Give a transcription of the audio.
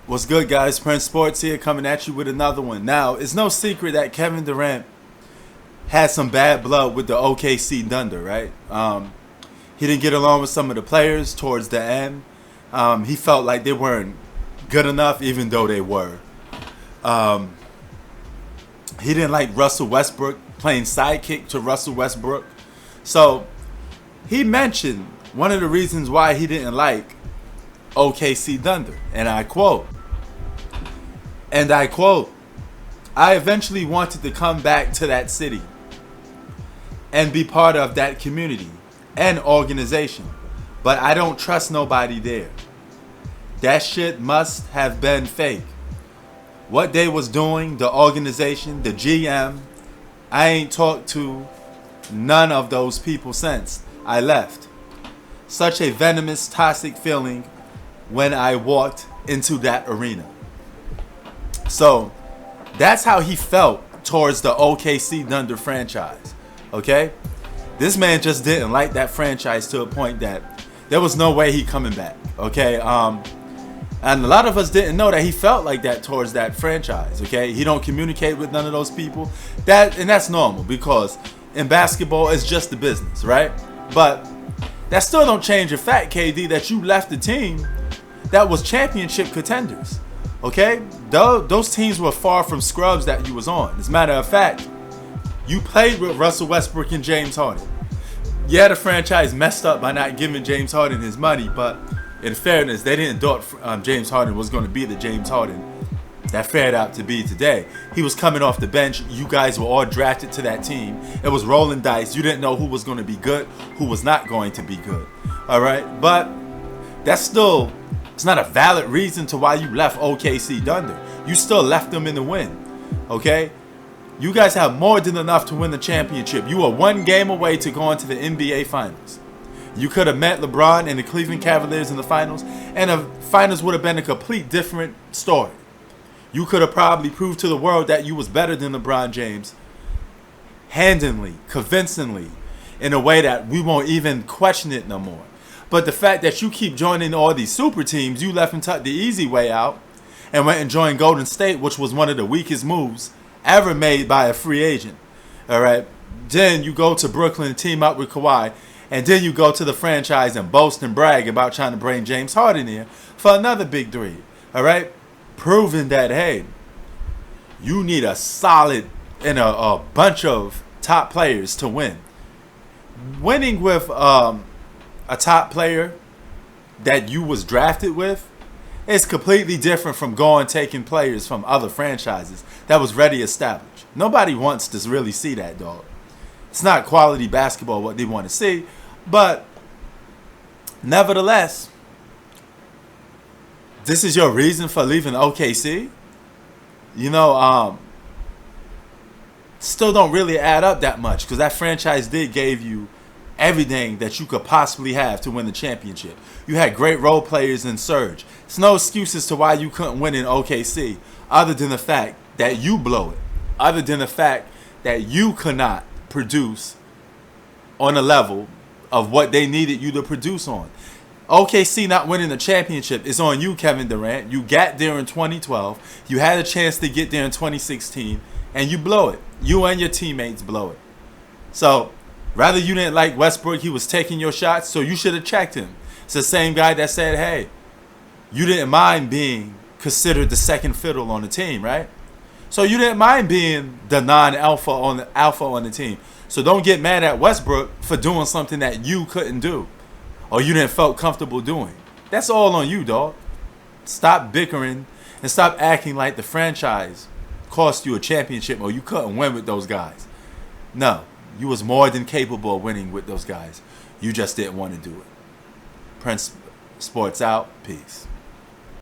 What's good, guys? Prince Sports here, coming at you with another one. Now, it's no secret that Kevin Durant had some bad blood with the OKC Thunder, right? He didn't get along with some of the players towards the end. He felt like they weren't good enough, even though they were. He didn't like Russell Westbrook playing sidekick to Russell Westbrook. So he mentioned one of the reasons why he didn't like OKC Thunder, and I quote, I eventually wanted to come back to that city and be part of that community and organization, but I don't trust nobody there. That shit must have been fake. What they was doing, the organization, the GM, I ain't talked to none of those people since I left. Such a venomous, toxic feeling when I walked into that arena. So that's how he felt towards the OKC Thunder franchise. Okay? This man just didn't like that franchise to a point that there was no way he coming back. Okay? And a lot of us didn't know that he felt like that towards that franchise. Okay? He don't communicate with none of those people. And that's normal, because in basketball it's just the business, right? But that still don't change the fact, KD, that you left the team that was championship contenders. Okay? Those teams were far from scrubs that you was on. As a matter of fact, you played with Russell Westbrook and James Harden. Yeah, the franchise messed up by not giving James Harden his money, but in fairness, they didn't thought James Harden was going to be the James Harden that fared out to be today. He was coming off the bench. You guys were all drafted to that team. It was rolling dice. You didn't know who was going to be good, who was not going to be good. All right? But that's still... it's not a valid reason to why you left OKC Thunder. You still left them in the win. Okay? You guys have more than enough to win the championship. You were one game away to go into the NBA Finals. You could have met LeBron and the Cleveland Cavaliers in the finals, and the finals would have been a complete different story. You could have probably proved to the world that you was better than LeBron James, handily, convincingly, in a way that we won't even question it no more. But the fact that you keep joining all these super teams, you left and took the easy way out and went and joined Golden State, which was one of the weakest moves ever made by a free agent. All right. Then you go to Brooklyn and team up with Kawhi. And then you go to the franchise and boast and brag about trying to bring James Harden in for another big three. All right. Proving that, hey, you need a solid and a bunch of top players to win. Winning with a top player that you was drafted with is completely different from going taking players from other franchises that was already established. Nobody wants to really see that, dog. It's not quality basketball what they want to see, but nevertheless, this is your reason for leaving OKC. You know, still don't really add up that much, because that franchise did give you everything that you could possibly have to win the championship. You had great role players in Surge. It's no excuses to why you couldn't win in OKC, other than the fact that you blow it, other than the fact that you could not produce on a level of what they needed you to produce on. OKC not winning the championship is on you, Kevin Durant. You got there in 2012. You had a chance to get there in 2016, and you blow it. You and your teammates blow it. So, rather you didn't like Westbrook, he was taking your shots, so you should have checked him. It's the same guy that said, hey, you didn't mind being considered the second fiddle on the team, right? So you didn't mind being the non-alpha on the team. So don't get mad at Westbrook for doing something that you couldn't do or you didn't felt comfortable doing. That's all on you, dog. Stop bickering and stop acting like the franchise cost you a championship or you couldn't win with those guys. No, you was more than capable of winning with those guys. You just didn't want to do it. Prince Sports out. Peace.